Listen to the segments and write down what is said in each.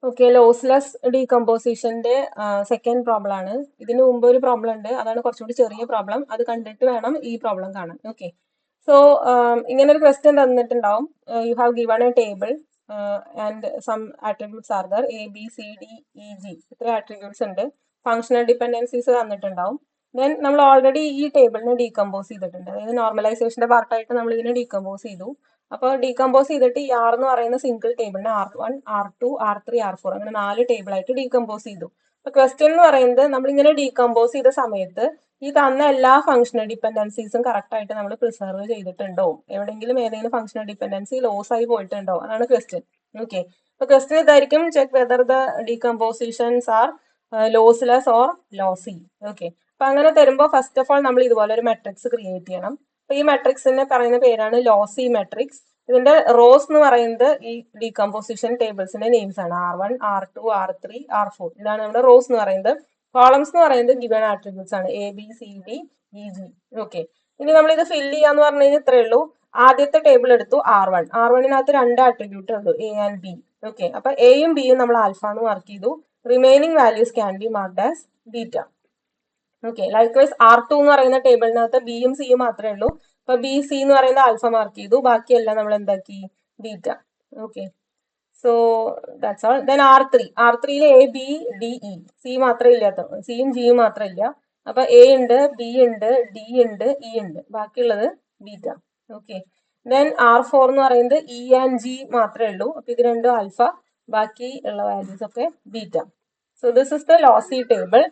Okay, lossless ഡീകമ്പോസിഷന്റെ second problem ആണ്. ഇതിന് മുമ്പ് ഒരു പ്രോബ്ലം ഉണ്ട്, അതാണ് കുറച്ചുകൂടി ചെറിയ പ്രോബ്ലം. അത് കണ്ടിട്ട് വേണം ഈ പ്രോബ്ലം കാണാൻ. ഓക്കെ, സോ ഇങ്ങനെ ഒരു ക്വസ്റ്റ്യൻ തന്നിട്ടുണ്ടാവും. You have given a table and some attributes are there, A B C D E G, ഇത്ര ആട്രിബ്യൂട്ട്സ് ഉണ്ട്. ഫങ്ഷണൽ ഡിപ്പെൻഡൻസീസ് തന്നിട്ടുണ്ടാവും. ദെൻ നമ്മൾ ഓൾറെഡി ഈ ടേബിളിനെ ഡീകമ്പോസ് ചെയ്തിട്ടുണ്ട്. അതായത് നോർമലൈസേഷന്റെ പാർട്ടായിട്ട് നമ്മൾ ഇതിനെ ഡീകമ്പോസ് ചെയ്തു. അപ്പോൾ ഡീകമ്പോസ് ചെയ്തിട്ട് ഈ ആർ എന്ന് പറയുന്ന single ടേബിളിനെ R1, R2, R3, R4 അങ്ങനെ 4 ടേബിൾ ആയിട്ട് ഡീകമ്പോസ് ചെയ്തു. അപ്പൊ ക്വസ്റ്റ്യൻ എന്ന് പറയുന്നത് നമ്മളിങ്ങനെ ഡീകമ്പോസ് ചെയ്ത സമയത്ത് ഈ തന്ന എല്ലാ ഫങ്ഷണൽ ഡിപ്പെൻഡൻസീസും കറക്റ്റ് ആയിട്ട് നമ്മൾ പ്രിസർവ് ചെയ്തിട്ടുണ്ടോ, എവിടെയെങ്കിലും ഏതെങ്കിലും ഫങ്ഷണൽ ഡിപ്പെൻഡൻസി ലോസ് ആയി പോയിട്ടുണ്ടോ, അതാണ് ക്വസ്റ്റ്യൻ. ഓക്കെ, അപ്പൊ ക്വസ്റ്റ്യൻ ഇതായിരിക്കും: check whether the decompositions are lossless or lossy. Okay, അപ്പൊ അങ്ങനെ തരുമ്പോൾ ഫസ്റ്റ് ഓഫ് ഓൾ നമ്മൾ ഇതുപോലെ ഒരു മെട്രിക്സ് ക്രിയേറ്റ് ചെയ്യണം. അപ്പൊ ഈ മെട്രിക്സിനെ പറയുന്ന പേരാണ് ലോസി മെട്രിക്സ്. ഇതിന്റെ റോസ് എന്ന് പറയുന്നത് ഈ ഡീകമ്പോസിഷൻ ടേബിൾസിന്റെ നെയിംസ് ആണ്. R1, R2, R3, R4, ഇതാണ് നമ്മുടെ റോസ് എന്ന് പറയുന്നത്. കോളംസ് എന്ന് പറയുന്നത് ഗിവൺ ആട്രിബ്യൂട്ട്സ് ആണ്, A B C D E G. Okay, ഇനി നമ്മൾ ഇത് ഫില്ല് ചെയ്യാന്ന് പറഞ്ഞു കഴിഞ്ഞാൽ ഇത്രയേ ഉള്ളൂ. ആദ്യത്തെ ടേബിൾ എടുത്തു R1. R1-നകത്ത് 2 ആട്രിബ്യൂട്ട് ഉള്ളൂ, എ ആൻഡ് ബി. ഓക്കെ, അപ്പൊ എയും ബിയും നമ്മൾ ആൽഫ എന്ന് മാർക്ക് ചെയ്തു. Remaining values can be marked as beta. Okay, likewise R2 എന്ന് പറയുന്ന ടേബിളിനകത്ത് ബിയും സിയും മാത്രമേ ഉള്ളൂ. അപ്പൊ ബി സി എന്ന് പറയുന്ന ആൽഫ മാർക്ക് ചെയ്തു, ബാക്കിയെല്ലാം നമ്മൾ എന്താക്കി, beta. Okay, so that's all. Then R3 A B D E, C മാത്രമേ ഇല്ലാത്ത, സിയും ജിയും മാത്രം ഇല്ല. അപ്പൊ എ ഉണ്ട്, ബി ഉണ്ട്, ഡി ഉണ്ട്, ഇ ഉണ്ട്, ബാക്കിയുള്ളത് ബീറ്റ. ഓക്കെ, ദെൻ R4 എന്ന് പറയുന്നത് ഇ ആൻഡ് ജി മാത്രമേ ഉള്ളൂ. അപ്പൊ ഇത് രണ്ടും ആൽഫ, ബാക്കി ഉള്ള വാല്യൂസ് ഒക്കെ beta. So this is the lossy table.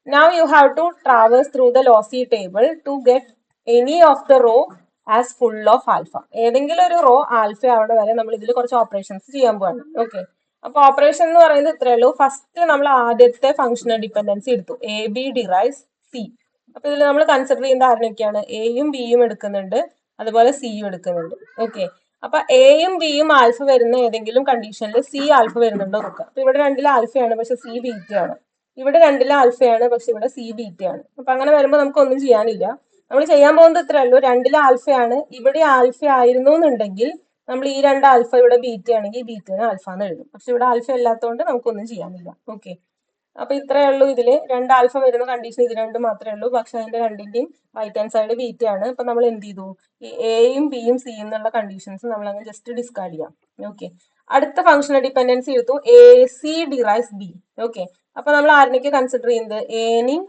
Now you have to traverse through the lossy table to get any of the row as full of alpha. ഏതെങ്കിലും ഒരു റോ ആൽഫ അവിടെ വരെ നമ്മൾ ഇതിൽ കുറച്ച് ഓപ്പറേഷൻസ് ചെയ്യാൻ പോവാണ്. ഓക്കെ, അപ്പൊ ഓപ്പറേഷൻ എന്ന് പറയുന്നത് ഇത്രയേ ഉള്ളൂ. ഫസ്റ്റ് നമ്മൾ ആദ്യത്തെ ഫങ്ഷണൽ ഡിപ്പെൻഡൻസി എടുത്തു, എ ബി ഡിറൈവ്സ് സി. അപ്പൊ ഇതിൽ നമ്മൾ കൺസിഡർ ചെയ്യുന്ന ആരിനൊക്കെയാണ്, എയും ബിയും എടുക്കുന്നുണ്ട്, അതുപോലെ സിയും എടുക്കുന്നുണ്ട്. ഓക്കെ, അപ്പൊ എയും ബിയും ആൽഫ വരുന്ന ഏതെങ്കിലും കണ്ടീഷനിൽ സി ആൽഫ വരുന്നുണ്ടോ നോക്കുക. അപ്പൊ ഇവിടെ രണ്ടിലും ആൽഫയാണ്, പക്ഷെ സി ബീറ്റയാണ്. ഇവിടെ രണ്ടിലും ആൽഫയാണ്, പക്ഷെ ഇവിടെ സി ബീറ്റയാണ്. അപ്പൊ അങ്ങനെ വരുമ്പോൾ നമുക്ക് ഒന്നും ചെയ്യാനില്ല. നമ്മൾ ചെയ്യാൻ പോകുന്നത് ഇത്രേ ഉള്ളൂ: രണ്ടിലും ആൽഫയാണ്, ഇവിടെ ആൽഫ ആയിരുന്നു എന്നുണ്ടെങ്കിൽ നമ്മൾ ഈ രണ്ട് ആൽഫ ഇവിടെ ബീറ്റ ആണെങ്കിൽ ബീറ്റന് ആൽഫ എന്ന് എഴുതും. പക്ഷെ ഇവിടെ ആൽഫ അല്ലാത്തതുകൊണ്ട് നമുക്കൊന്നും ചെയ്യാനില്ല. ഓക്കെ, അപ്പൊ ഇത്രേ ഉള്ളൂ. ഇതില് രണ്ട് ആൽഫ വരുന്ന കണ്ടീഷൻ ഇത് രണ്ടും മാത്രമേ ഉള്ളൂ, പക്ഷെ അതിന്റെ രണ്ടിന്റെയും റൈറ്റ് ഹാൻഡ് സൈഡ് ബീറ്റ ആണ്. അപ്പൊ നമ്മൾ എന്ത് ചെയ്തു, ഈ എയും ബിയും സിയും എന്നുള്ള കണ്ടീഷൻസ് നമ്മൾ അങ്ങ് ജസ്റ്റ് ഡിസ്കാർഡ് ചെയ്യാം. ഓക്കെ, അടുത്ത ഫങ്ഷണൽ ഡിപ്പെൻഡൻസി എടുത്തു, A C derives B. Okay, അപ്പൊ നമ്മൾ ആരിനൊക്കെ കൺസിഡർ ചെയ്യുന്നത്, എനെയും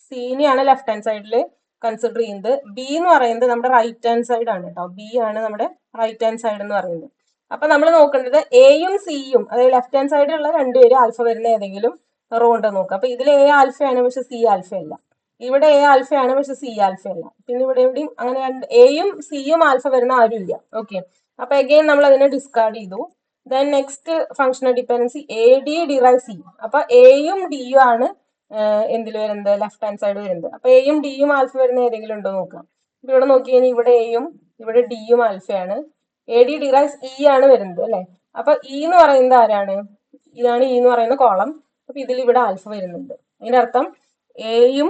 സിനെയാണ് ലെഫ്റ്റ് ഹാൻഡ് സൈഡിൽ കൺസിഡർ ചെയ്യുന്നത്. ബി എന്ന് പറയുന്നത് നമ്മുടെ റൈറ്റ് ഹാൻഡ് സൈഡ് ആണ് കേട്ടോ, ബി ആണ് നമ്മുടെ റൈറ്റ് ഹാൻഡ് സൈഡ് എന്ന് പറയുന്നത്. അപ്പൊ നമ്മൾ നോക്കേണ്ടത് എയും സിയും, അതായത് ലെഫ്റ്റ് ഹാൻഡ് സൈഡിലുള്ള രണ്ടുപേരും ആൽഫ വരുന്ന ഏതെങ്കിലും റോ ഉണ്ടോ നോക്കുക. അപ്പൊ ഇതിൽ എ ആൽഫയാണ്, പക്ഷെ സി ആൽഫ അല്ല. ഇവിടെ എ ആൽഫയാണ്, പക്ഷെ സി ആൽഫ അല്ല. പിന്നെ ഇവിടെ എവിടെയും അങ്ങനെ എയും സിയും ആൽഫ വരുന്ന ആരും ഇല്ല. ഓക്കെ, അപ്പൊ അഗെയിൻ നമ്മൾ അതിനെ ഡിസ്കാർഡ് ചെയ്തു. Then next functional dependency A D derive C. അപ്പൊ എയും ഡിയും ആണ് എന്തിൽ വരുന്നത്, ലെഫ്റ്റ് ഹാൻഡ് സൈഡ് വരുന്നത്. അപ്പൊ എയും ഡിയും ആൽഫ വരുന്ന ഏതെങ്കിലും ഉണ്ടോ നോക്കാം. അപ്പൊ ഇവിടെ നോക്കി കഴിഞ്ഞാൽ ഇവിടെ എയും ഇവിടെ ഡിയും ആൽഫയാണ്. എ ഡി ഡിറൈവ്സ് ഇ ആണ് വരുന്നത് അല്ലെ. അപ്പൊ ഇ എന്ന് പറയുന്നത് ആരാണ്, ഇതാണ് ഇ എന്ന് പറയുന്ന കോളം. അപ്പൊ ഇതിൽ ഇവിടെ ആൽഫ വരുന്നുണ്ട്. അതിന്റെ അർത്ഥം എയും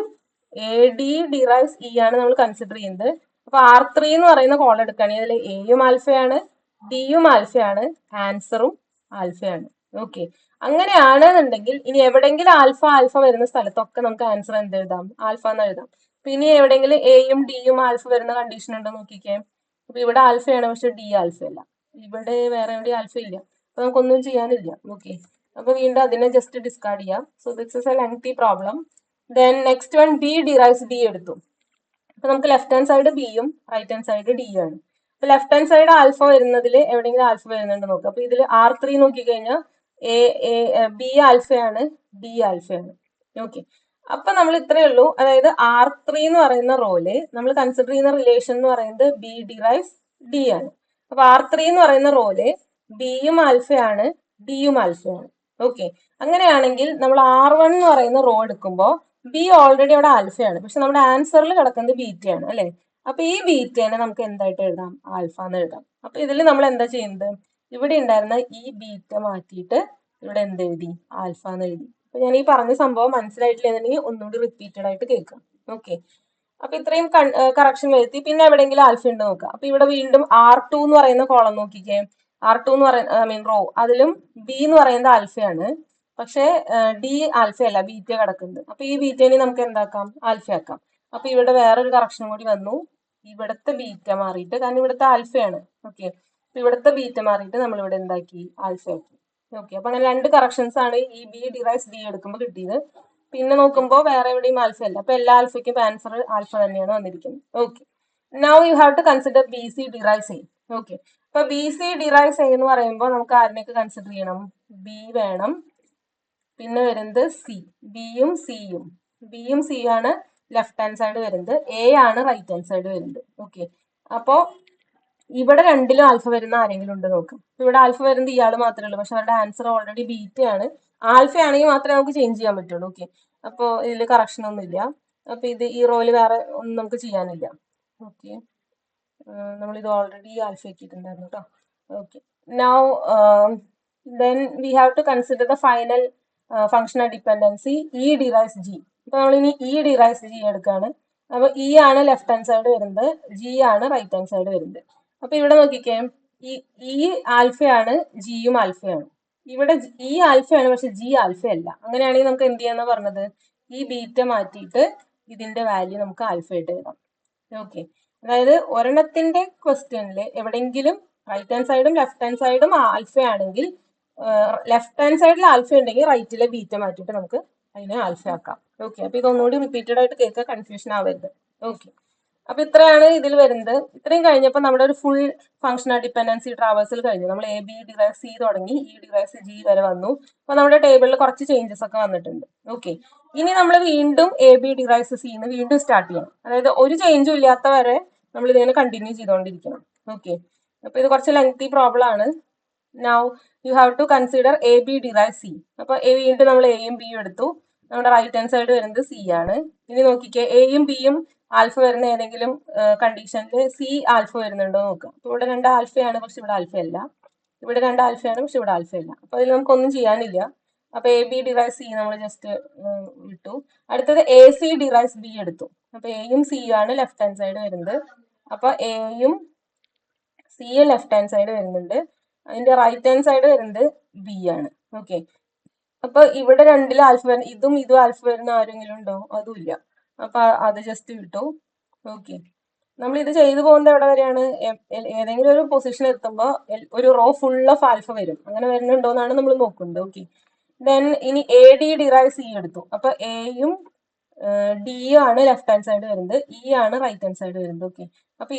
എ ഡി ഡിറൈവ്സ് ഇ ആണ് നമ്മൾ കൺസിഡർ ചെയ്യുന്നത്. അപ്പൊ R3 എന്ന് പറയുന്ന കോളം എടുക്കുകയാണെങ്കിൽ അതിൽ എയും ആൽഫയാണ്, ഡിയും ആൽഫയാണ്, ആൻസറും ആൽഫയാണ്. ഓക്കെ, അങ്ങനെയാണെന്നുണ്ടെങ്കിൽ ഇനി എവിടെയെങ്കിലും ആൽഫ ആൽഫ വരുന്ന സ്ഥലത്തൊക്കെ നമുക്ക് ആൻസർ എന്ത് എഴുതാം, ആൽഫ എന്ന് എഴുതാം. പിന്നെ എവിടെയെങ്കിലും എയും ഡിയും ആൽഫ വരുന്ന കണ്ടീഷൻ ഉണ്ടോ നോക്കിക്കേ. അപ്പൊ ഇവിടെ ആൽഫയാണ്, പക്ഷെ ഡി ആൽഫ അല്ല. ഇവിടെ വേറെ എവിടെ ആൽഫ ഇല്ല, അപ്പൊ നമുക്കൊന്നും ചെയ്യാനില്ല. ഓക്കെ, അപ്പൊ വീണ്ടും അതിനെ ജസ്റ്റ് ഡിസ്കാർഡ് ചെയ്യാം. So this is A lengthy problem. Then next one B derives D എടുത്തു. അപ്പൊ നമുക്ക് ലെഫ്റ്റ് ഹാൻഡ് സൈഡ് ബിയും റൈറ്റ് ഹാൻഡ് സൈഡ് ഡി ആണ്. അപ്പൊ ലെഫ്റ്റ് ഹാൻഡ് സൈഡ് ആൽഫ വരുന്നതിൽ എവിടെയെങ്കിലും ആൽഫ വരുന്നുണ്ട് നോക്കുക. അപ്പൊ ഇതിൽ R3 നോക്കിക്കഴിഞ്ഞാൽ ബി ആൽഫയാണ്, ഡി ആൽഫയാണ്. ഓക്കെ, അപ്പൊ നമ്മൾ ഇത്രയേ ഉള്ളൂ. അതായത് R3 എന്ന് പറയുന്ന റോയില് നമ്മൾ കൺസിഡർ ചെയ്യുന്ന റിലേഷൻ എന്ന് പറയുന്നത് ബി ഡിറൈവ്സ് ഡി ആണ്. അപ്പൊ R3 എന്ന് പറയുന്ന റോയില് ബിയും ആൽഫയാണ്, ഡിയും ആൽഫയാണ്. ഓക്കെ, അങ്ങനെയാണെങ്കിൽ നമ്മൾ R1 എന്ന് പറയുന്ന റോ എടുക്കുമ്പോൾ ബി ഓൾറെഡി അവിടെ ആൽഫയാണ്, പക്ഷെ നമ്മുടെ ആൻസറിൽ കിടക്കുന്നത് ബീറ്റയാണ് അല്ലെ. അപ്പൊ ഈ ബീറ്റേനെ നമുക്ക് എന്തായിട്ട് എഴുതാം, ആൽഫ എന്ന് എഴുതാം. അപ്പൊ ഇതിൽ നമ്മൾ എന്താ ചെയ്യുന്നത്, ഇവിടെ ഉണ്ടായിരുന്ന ഈ ബീറ്റ മാറ്റിയിട്ട് ഇവിടെ എന്ത് എഴുതി, ആൽഫ എന്ന് എഴുതി. അപ്പൊ ഞാൻ ഈ പറഞ്ഞ സംഭവം മനസ്സിലായിട്ടില്ലെങ്കിൽ ഒന്നുകൂടി റിപ്പീറ്റഡ് ആയിട്ട് കേൾക്കാം. ഓക്കെ, അപ്പൊ ഇത്രയും കറക്ഷൻ വരുത്തി. പിന്നെ എവിടെയെങ്കിലും ആൽഫ ഉണ്ട് നോക്കാം. അപ്പൊ ഇവിടെ വീണ്ടും R2 എന്ന് പറയുന്ന കോളം നോക്കിക്കേ. R2 എന്ന് പറയുന്ന റോ അതിലും ബി എന്ന് പറയുന്നത് ആൽഫയാണ്. പക്ഷെ ഡി ആൽഫ അല്ല, ബീറ്റ കിടക്കുന്നത്. അപ്പൊ ഈ ബീറ്റേനെ നമുക്ക് എന്താക്കാം, ആൽഫ ആക്കാം. അപ്പൊ ഇവിടെ വേറൊരു കറക്ഷൻ കൂടി വന്നു. ഇവിടുത്തെ ബീറ്റ മാറിയിട്ട്, കാരണം ഇവിടുത്തെ ആൽഫയാണ്. ഓക്കെ, ഇവിടുത്തെ ബീറ്റ മാറിയിട്ട് നമ്മൾ ഇവിടെ എന്താക്കി, ആൽഫ ആക്കി. ഓക്കെ, അപ്പൊ അങ്ങനെ രണ്ട് കറക്ഷൻസ് ആണ് ഈ ബി ഡിറൈസ് ഡി എടുക്കുമ്പോൾ കിട്ടിയത്. പിന്നെ നോക്കുമ്പോൾ വേറെ എവിടെയും ആൽഫ അല്ല. അപ്പൊ എല്ലാ ആൽഫയ്ക്കും ആൻസർ ആൽഫ തന്നെയാണ് വന്നിരിക്കുന്നത്. Okay, now you have to consider B C derives A. Okay, അപ്പൊ ബി സി ഡിറൈസ് എ എന്ന് പറയുമ്പോൾ നമുക്ക് ആരിനൊക്കെ കൺസിഡർ ചെയ്യണം, ബി വേണം, പിന്നെ വരുന്നത് സി, ബിയും സിയും. ബിയും സി ആണ് ലെഫ്റ്റ് ഹാൻഡ് സൈഡ് വരുന്നത്, എ ആണ് റൈറ്റ് ഹാൻഡ് സൈഡ് വരുന്നത്. ഓക്കെ, അപ്പോ ഇവിടെ രണ്ടിലും ആൽഫ വരുന്ന ആരെങ്കിലും ഉണ്ട് നോക്കാം. ഇവിടെ ആൽഫ വരുന്നത് ഇയാൾ മാത്രമേ ഉള്ളൂ, പക്ഷെ അവരുടെ ആൻസർ ഓൾറെഡി ബീറ്റ ആണ്. ആൽഫ ആണെങ്കിൽ മാത്രമേ നമുക്ക് ചേഞ്ച് ചെയ്യാൻ പറ്റുള്ളൂ. ഓക്കെ, അപ്പോൾ ഇതിൽ കറക്ഷൻ ഒന്നും ഇല്ല. അപ്പൊ ഇത് ഈ റോയിൽ വേറെ ഒന്നും നമുക്ക് ചെയ്യാനില്ല. ഓക്കെ, നമ്മളിത് ഓൾറെഡി ആൽഫ ആക്കിയിട്ടുണ്ടായിരുന്നു കേട്ടോ. Okay, now then we have to consider the final functional dependency E derives G. അപ്പൊ നമ്മൾ ഇനി ഇ ഡിറൈസ് ജി എടുക്കുകയാണ്. അപ്പൊ ഇ ആണ് ലെഫ്റ്റ് ഹാൻഡ് സൈഡ് വരുന്നത്, ജി ആണ് റൈറ്റ് ഹാൻഡ് സൈഡ് വരുന്നത്. അപ്പൊ ഇവിടെ നോക്കിക്കേ, ഈ ആൽഫയാണ്, ജിയും ആൽഫയാണ്. ഇവിടെ ഈ ആൽഫയാണ്, പക്ഷെ ജി ആൽഫ അല്ല. അങ്ങനെയാണെങ്കിൽ നമുക്ക് എന്ത് ചെയ്യാന്നാ പറഞ്ഞത്, ഈ ബീറ്റ മാറ്റിയിട്ട് ഇതിന്റെ വാല്യൂ നമുക്ക് ആൽഫ ആയിട്ട് എഴുതാം. ഓക്കെ, അതായത് ഒരെണ്ണത്തിന്റെ ക്വസ്റ്റ്യനിൽ എവിടെയെങ്കിലും റൈറ്റ് ഹാൻഡ് സൈഡും ലെഫ്റ്റ് ഹാൻഡ് സൈഡും ആൽഫ ആണെങ്കിൽ, ലെഫ്റ്റ് ഹാൻഡ് സൈഡിൽ ആൽഫ ഉണ്ടെങ്കിൽ റൈറ്റിലെ ബീറ്റ മാറ്റിയിട്ട് നമുക്ക് അതിനെ ആൽഫ ആക്കാം. ഓക്കെ, അപ്പൊ ഇതൊന്നുകൂടി റിപ്പീറ്റഡ് ആയിട്ട് കേൾക്കുക, കൺഫ്യൂഷൻ ആവരുത്. ഓക്കെ, അപ്പൊ ഇത്രയാണ് ഇതിൽ വരുന്നത്. ഇത്രയും കഴിഞ്ഞപ്പോൾ നമ്മുടെ ഒരു ഫുൾ ഫങ്ഷണൽ ഡിപ്പെൻഡൻസി ട്രാവേഴ്സൽ കഴിഞ്ഞു. നമ്മൾ എ ബി ഡിറൈസ് സി തുടങ്ങി ഇ ഡിറൈസ് ജി വരെ വന്നു. അപ്പൊ നമ്മുടെ ടേബിളിൽ കുറച്ച് ചേഞ്ചസ് ഒക്കെ വന്നിട്ടുണ്ട്. ഓക്കെ, ഇനി നമ്മൾ വീണ്ടും എ ബി ഡിറൈസ് സി എന്ന് വീണ്ടും സ്റ്റാർട്ട് ചെയ്യണം. അതായത് ഒരു ചേഞ്ചും ഇല്ലാത്ത വരെ നമ്മൾ ഇതിങ്ങനെ കണ്ടിന്യൂ ചെയ്തുകൊണ്ടിരിക്കണം. ഓക്കെ, അപ്പൊ ഇത് കുറച്ച് ലെങ്തി പ്രോബ്ലം ആണ്. Now you have to consider A B derive C. അപ്പൊ വീണ്ടും നമ്മൾ എയും ബിയും എടുത്തു. നമ്മുടെ റൈറ്റ് ഹാൻഡ് സൈഡ് വരുന്നത് സി ആണ്. ഇനി നോക്കിക്കേ, എയും ബിയും ആൽഫ വരുന്ന ഏതെങ്കിലും കണ്ടീഷനിൽ സി ആൽഫ വരുന്നുണ്ടോ നോക്കാം. അപ്പൊ ഇവിടെ രണ്ട് ആൽഫയാണ്, പക്ഷെ ഇവിടെ ആൽഫ അല്ല. ഇവിടെ രണ്ട് ആൽഫയാണ്, പക്ഷെ ഇവിടെ ആൽഫ അല്ല. അപ്പൊ അതിൽ നമുക്കൊന്നും ചെയ്യാനില്ല. അപ്പൊ എ ബി ഡിറൈവ് സി നമ്മൾ ജസ്റ്റ് വിട്ടു. അടുത്തത് എ സി ഡിറൈവ് ബി എടുത്തു. അപ്പൊ എയും സിയും ആണ് ലെഫ്റ്റ് ഹാൻഡ് സൈഡ് വരുന്നത്. അപ്പൊ എയും സിയും ലെഫ്റ്റ് ഹാൻഡ് സൈഡ് വരുന്നുണ്ട്. അതിന്റെ റൈറ്റ് ഹാൻഡ് സൈഡ് വരുന്നത് ബി ആണ്. ഓക്കെ, അപ്പൊ ഇവിടെ രണ്ടിലും ആൽഫ വരുന്ന, ഇതും ആൽഫ വരുന്ന ആരെങ്കിലും ഉണ്ടോ, അതും ഇല്ല. അപ്പൊ അത് ജസ്റ്റ് വിട്ടു. ഓക്കെ, നമ്മൾ ഇത് ചെയ്തു പോകുന്നത് എവിടെ വരെയാണ്, ഏതെങ്കിലും ഒരു പൊസിഷൻ എത്തുമ്പോൾ ഒരു റോ ഫുൾ ഓഫ് ആൽഫ വരും. അങ്ങനെ വരുന്നുണ്ടോ എന്നാണ് നമ്മൾ നോക്കുന്നത്. ഓക്കെ, ദെൻ ഇനി എ ഡി ഡിറൈവ് സി എടുത്തു. അപ്പൊ എയും ഡിയും ആണ് ലെഫ്റ്റ് ഹാൻഡ് സൈഡ് വരുന്നത്, ഇ ആണ് റൈറ്റ് ഹാൻഡ് സൈഡ് വരുന്നത്. ഓക്കെ, അപ്പൊ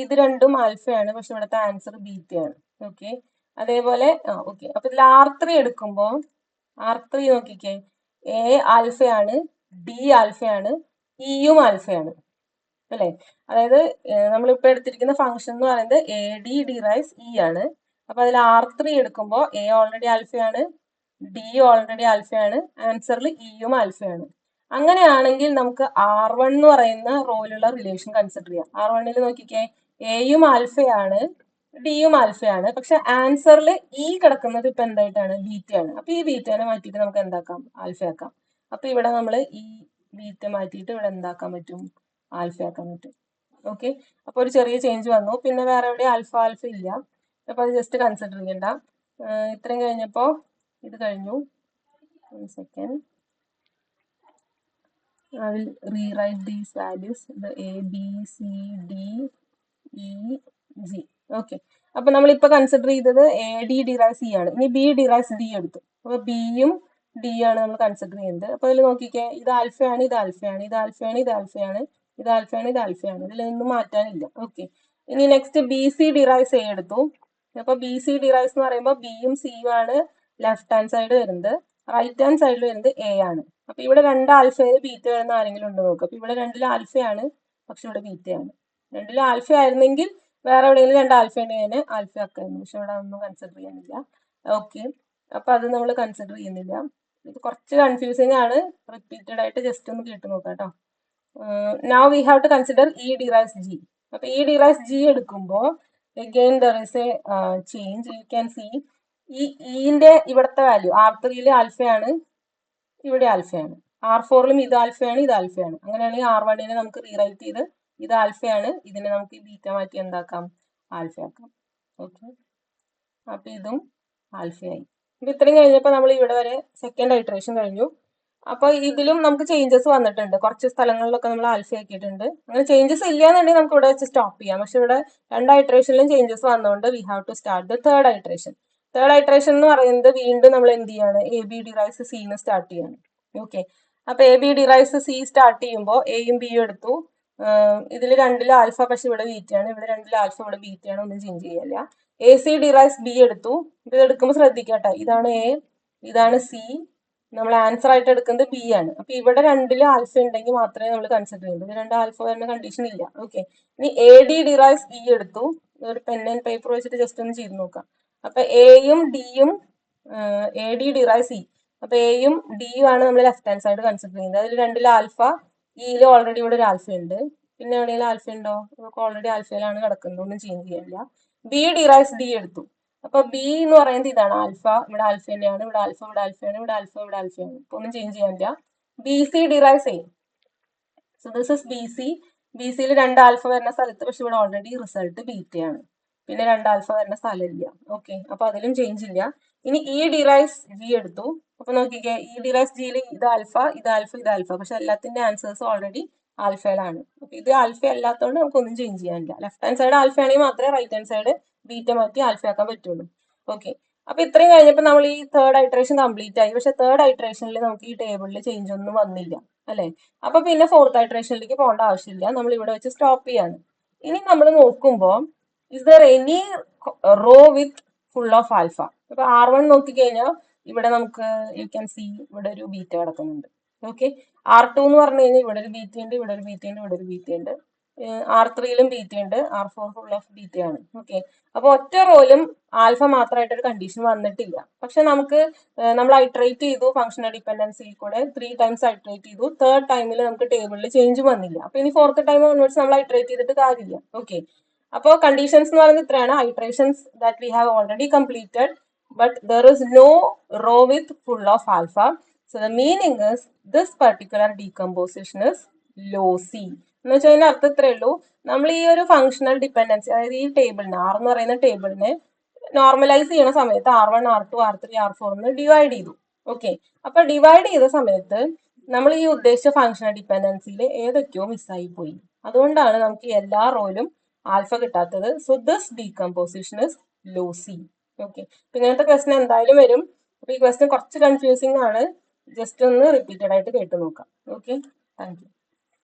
ഇത് രണ്ടും ആൽഫയാണ്, പക്ഷെ ഇവിടുത്തെ ആൻസർ ബീറ്റയാണ്. ഓക്കെ, അതേപോലെ ഓക്കെ, അപ്പൊ ഇതിൽ R3 എടുക്കുമ്പോൾ R3 നോക്കിക്കേ, എ ആൽഫയാണ്, ഡി ആൽഫയാണ്, ഇയും ആൽഫയാണ് അല്ലെ. അതായത് നമ്മളിപ്പോ എടുത്തിരിക്കുന്ന ഫംഗ്ഷൻ എന്ന് പറയുന്നത് എ ഡി ഡിറൈവ്സ് ഇ ആണ്. അപ്പൊ അതിൽ R3 എടുക്കുമ്പോൾ എ ഓൾറെഡി ആൽഫയാണ്, ഡി ഓൾറെഡി ആൽഫയാണ്, ആൻസറിൽ ഇയും ആൽഫയാണ്. അങ്ങനെയാണെങ്കിൽ നമുക്ക് R1 എന്ന് പറയുന്ന റോയിലുള്ള റിലേഷൻ കൺസിഡർ ചെയ്യാം. R1ൽ നോക്കിക്കേ, എയും ആൽഫയാണ്, ഡിയും ആൽഫയാണ്, പക്ഷെ ആൻസറിൽ ഇ കിടക്കുന്നത് ഇപ്പൊ എന്തായിട്ടാണ്, ബീറ്റയാണ്. അപ്പൊ ഈ ബീറ്റനെ മാറ്റിയിട്ട് നമുക്ക് എന്താക്കാം, ആൽഫ ആക്കാം. അപ്പൊ ഇവിടെ നമ്മൾ ഈ ബീറ്റ മാറ്റിയിട്ട് ഇവിടെ എന്താക്കാൻ പറ്റും, ആൽഫ ആക്കാൻ പറ്റും. ഓക്കെ, അപ്പൊ ഒരു ചെറിയ ചേഞ്ച് വന്നു. പിന്നെ വേറെ എവിടെ ആൽഫ ഇല്ല. അപ്പൊ അത് ജസ്റ്റ് കൺസിഡർ ചെയ്യണ്ട. ഇത്രയും കഴിഞ്ഞപ്പോ ഇത് കഴിഞ്ഞു. Second, I will rewrite these values, the A, B, C, D, E, G. Okay, അപ്പൊ നമ്മളിപ്പോ കൺസിഡർ ചെയ്തത് എ ഡി ഡിറൈവ് സി ആണ്. ഇനി ബി ഡിറൈവ് ഡി എടുത്തു. അപ്പൊ ബിയും ഡി ആണ് നമ്മൾ കൺസിഡർ ചെയ്യുന്നത്. അപ്പൊ ഇതിൽ നോക്കിക്കേ, ഇത് ആൽഫയാണ്, ഇത് ആൽഫയാണ്, ഇത് ആൽഫയാണ്, ഇത് ആൽഫയാണ്, ഇത് ആൽഫയാണ്, ഇത് ആൽഫയാണ്. ഇതിലൊന്നും മാറ്റാനില്ല. ഓക്കെ, ഇനി next B C derive A എടുത്തു. അപ്പൊ ബി സി ഡിറൈവ് എന്ന് പറയുമ്പോൾ ബിയും സിയും ആണ് ലെഫ്റ്റ് ഹാൻഡ് സൈഡ് വരുന്നത്, റൈറ്റ് ഹാൻഡ് സൈഡിൽ വരുന്നത് എ ആണ്. അപ്പൊ ഇവിടെ രണ്ട് ആൽഫയിൽ ബീറ്റ വരുന്ന ആരെങ്കിലും ഉണ്ടോ നോക്കുക. അപ്പൊ ഇവിടെ രണ്ടിലും ആൽഫയാണ്, പക്ഷെ ഇവിടെ ബീറ്റയാണ്. രണ്ടിലും ആൽഫ ആയിരുന്നെങ്കിൽ വേറെ എവിടെയെങ്കിലും രണ്ട് ആൽഫ ഉണ്ടെങ്കിൽ ആൽഫ ആക്കായിരുന്നു, പക്ഷെ ഇവിടെ ഒന്നും കൺസിഡർ ചെയ്യുന്നില്ല. ഓക്കെ, അപ്പൊ അത് നമ്മൾ കൺസിഡർ ചെയ്യുന്നില്ല. ഇത് കുറച്ച് കൺഫ്യൂസിങ് ആണ്, റിപ്പീറ്റഡ് ആയിട്ട് ജസ്റ്റ് ഒന്ന് കേട്ട് നോക്കാം കേട്ടോ. Now we have to consider E derives G. അപ്പൊ ഇ ഡിറൈവ്സ് ജി എടുക്കുമ്പോൾ again there is a change. You can see ഈ ഇന്റെ ഇവിടുത്തെ വാല്യൂ R3 ആൽഫയാണ്, ഇവിടെ ആൽഫയാണ്. R4 ഇത് ആൽഫയാണ്, ഇത് ആൽഫയാണ്. അങ്ങനെയാണെങ്കിൽ R1 നമുക്ക് റീറൈറ്റ് ചെയ്ത് ഇത് ആൽഫയാണ്, ഇതിനെ നമുക്ക് ബീറ്റ മാറ്റി എന്താക്കാം, ആൽഫ ആക്കാം. ഓക്കെ, അപ്പൊ ഇതും ആൽഫയായി. അപ്പൊ ഇത്രയും കഴിഞ്ഞപ്പോൾ നമ്മൾ ഇവിടെ വരെ സെക്കൻഡ് ഐട്രേഷൻ കഴിഞ്ഞു. അപ്പൊ ഇതിലും നമുക്ക് ചേഞ്ചസ് വന്നിട്ടുണ്ട്, കുറച്ച് സ്ഥലങ്ങളിലൊക്കെ നമ്മൾ ആൽഫ ആക്കിയിട്ടുണ്ട്. അങ്ങനെ ചേഞ്ചസ് ഇല്ലാന്നുണ്ടെങ്കിൽ നമുക്ക് ഇവിടെ വെച്ച് സ്റ്റോപ്പ് ചെയ്യാം. പക്ഷെ ഇവിടെ രണ്ട് ഐട്രേഷനിലും ചേഞ്ചസ് വന്നുകൊണ്ട് we have to start the third iteration. Third iteration എന്ന് പറയുന്നത് വീണ്ടും നമ്മൾ എന്ത് ചെയ്യാണ്, എ ബി ഡിറൈസ് സി എന്ന് സ്റ്റാർട്ട് ചെയ്യാണ്. ഓക്കെ, അപ്പൊ A B derives C start ചെയ്യുമ്പോൾ എയും ബിയും എടുത്തു. ഇതിൽ രണ്ടിലും ആൽഫ, പക്ഷെ ഇവിടെ ബീറ്റയാണ്. ഇവിടെ രണ്ടിലും ആൽഫ, ഇവിടെ ബീറ്റയാണ്. ഒന്നും ചേഞ്ച് ചെയ്യില്ല. എ സി ഡിറൈസ് ബി എടുത്തു. ഇത് എടുക്കുമ്പോൾ ശ്രദ്ധിക്കട്ടെ, ഇതാണ് എ, ഇതാണ് സി, നമ്മൾ ആൻസർ ആയിട്ട് എടുക്കുന്നത് ബി ആണ്. അപ്പൊ ഇവിടെ രണ്ടിലും ആൽഫ ഉണ്ടെങ്കിൽ മാത്രമേ നമ്മൾ കൺസിഡർ ചെയ്യുള്ളൂ. ഇത് രണ്ട് ആൽഫ വരുന്ന കണ്ടീഷൻ ഇല്ല. ഓക്കെ, ഇനി എ ഡി ഡിറൈസ് ഇ എടുത്തു. ഒരു പെൻ ആൻഡ് പേപ്പർ വെച്ചിട്ട് ജസ്റ്റ് ഒന്ന് ചെയ്ത് നോക്കാം. അപ്പൊ എയും ഡിയും, എ ഡി ഡിറൈസ് ഇ, അപ്പൊ എയും ഡിയും ആണ് നമ്മൾ ലെഫ്റ്റ് ഹാൻഡ് സൈഡ് കൺസിഡർ ചെയ്യുന്നത്. അതിൽ രണ്ടിലും ആൽഫ, ഇയിൽ ഓൾറെഡി ഇവിടെ ഒരു ആൽഫ ഉണ്ട്. പിന്നെ എവിടെയെങ്കിലും ആൽഫ ഉണ്ടോ? നമുക്ക് ഓൾറെഡി ആൽഫയിലാണ് കിടക്കുന്നത്, ഒന്നും ചേഞ്ച് ചെയ്യാനില്ല. ബി ഡിറൈസ് ഡി എടുത്തു. അപ്പൊ ബി എന്ന് പറയുന്നത് ഇതാണ് ആൽഫ, ഇവിടെ ആൽഫ തന്നെയാണ്, ഇവിടെ ആൽഫ, ഇവിടെ ആൽഫയാണ്, ഇവിടെ ആൽഫ, ഇവിടെ ആൽഫയാണ്. ഇപ്പൊ ഒന്നും ചേഞ്ച് ചെയ്യാനില്ല. B C derives A, so this is B C. B സിയിൽ രണ്ട് ആൽഫ വരുന്ന സ്ഥലത്ത് പക്ഷെ ഇവിടെ ഓൾറെഡി റിസൾട്ട് ബീറ്റയാണ്, പിന്നെ രണ്ട് ആൽഫ വരുന്ന സ്ഥലമില്ല. ഓക്കെ, അപ്പൊ അതിലും ചേഞ്ച് ഇല്ല. ഇനി ഇ ഡിറൈസ് ജി എടുത്തു. അപ്പൊ നോക്കിക്കേ, ഇ ഡിറൈസ് ജിയിൽ ഇത് ആൽഫ, ഇത് ആൽഫ, ഇത് ആൽഫ, പക്ഷെ എല്ലാത്തിന്റെ ആൻസേഴ്സ് ഓൾറെഡി ആൽഫയിലാണ്. അപ്പൊ ഇത് ആൽഫ അല്ലാത്തതുകൊണ്ട് നമുക്കൊന്നും ചേഞ്ച് ചെയ്യാനില്ല. ലെഫ്റ്റ് ഹാൻഡ് സൈഡ് ആൽഫ ആണെങ്കിൽ മാത്രമേ റൈറ്റ് ഹാൻഡ് സൈഡ് ബീറ്റ മാറ്റി ആൽഫ ആക്കാൻ പറ്റുള്ളൂ. ഓക്കെ, അപ്പൊ ഇത്രയും കഴിഞ്ഞപ്പോൾ നമ്മൾ ഈ തേർഡ് ഐട്രേഷൻ കംപ്ലീറ്റ് ആയി. പക്ഷെ തേർഡ് ഐട്രേഷനിൽ നമുക്ക് ഈ ടേബിളിൽ ചേഞ്ച് ഒന്നും വന്നില്ല, അല്ലെ? അപ്പൊ പിന്നെ ഫോർത്ത് ഐട്രേഷനിലേക്ക് പോകേണ്ട ആവശ്യമില്ല, നമ്മൾ ഇവിടെ വെച്ച് സ്റ്റോപ്പ് ചെയ്യാണ്. ഇനി നമ്മൾ നോക്കുമ്പോൾ is there any row with full of alpha? ഇപ്പൊ R1 നോക്കിക്കഴിഞ്ഞാൽ ഇവിടെ നമുക്ക് യു ക്യാൻ സി ഇവിടെ ഒരു ബീറ്റ കിടക്കുന്നുണ്ട്. ഓക്കെ, R2 എന്ന് പറഞ്ഞു കഴിഞ്ഞാൽ ഇവിടെ ഒരു ബീറ്റ ഉണ്ട്, ഇവിടെ ഒരു ബീറ്റ ഉണ്ട്, ഇവിടെ ഒരു ബീറ്റ ഉണ്ട്. R3യിലും ബീറ്റ ഉണ്ട്, R4 ഫുൾ ഓഫ് ബീറ്റ ആണ്. ഓക്കെ, അപ്പൊ ഒറ്റ റോയിലും ആൽഫ മാത്രമായിട്ട് ഒരു കണ്ടീഷൻ വന്നിട്ടില്ല. പക്ഷെ നമുക്ക് നമ്മൾ ഐട്രേറ്റ് ചെയ്തു ഫംഗ്ഷണൽ ഡിപ്പെൻഡൻസിയിൽ കൂടെ 3 ടൈംസ് ഐട്രേറ്റ് ചെയ്തു. തേർഡ് ടൈമിൽ നമുക്ക് ടേബിളിൽ ചേഞ്ച് വന്നില്ല. അപ്പൊ ഇനി ഫോർത്ത് ടൈം ഓൺവേർഡ്സ് നമ്മൾ ഐട്രേറ്റ് ചെയ്തിട്ട് കാര്യമില്ല. ഓക്കെ, അപ്പോൾ കണ്ടീഷൻസ് എന്ന് പറയുന്നത് ഇത്രയാണ്: iterations that we have already completed, but there is no row with full of alpha. So the meaning is this particular decomposition is lossy. എന്ന് വെച്ചാൽ അതിന്റെ അർത്ഥം ഇത്രയേ ഉള്ളൂ, നമ്മൾ ഈ ഒരു ഫംഗ്ഷണൽ ഡിപ്പെൻഡൻസി, അതായത് ഈ ടേബിളിനെ, ആർ എന്ന് പറയുന്ന ടേബിളിനെ നോർമലൈസ് ചെയ്യുന്ന സമയത്ത് R1, R2, R3, R4 എന്ന് ഡിവൈഡ് ചെയ്തു. ഓക്കെ, അപ്പൊ ഡിവൈഡ് ചെയ്ത സമയത്ത് നമ്മൾ ഈ ഉദ്ദേശിച്ച ഫംഗ്ഷണൽ ഡിപ്പെൻഡൻസിയിൽ ഏതൊക്കെയോ മിസ്സായി പോയി. അതുകൊണ്ടാണ് നമുക്ക് എല്ലാ റോയിലും ആൽഫ കിട്ടാത്തത്. So this decomposition is lossy. Okay, ഇങ്ങനത്തെ ക്വസ്റ്റൻ എന്തായാലും വരും. അപ്പൊ ഈ ക്വസ്റ്റൻ കുറച്ച് കൺഫ്യൂസിംഗ് ആണ്, ജസ്റ്റ് ഒന്ന് റിപ്പീറ്റഡ് ആയിട്ട് കേട്ട് നോക്കാം. Okay, thank you.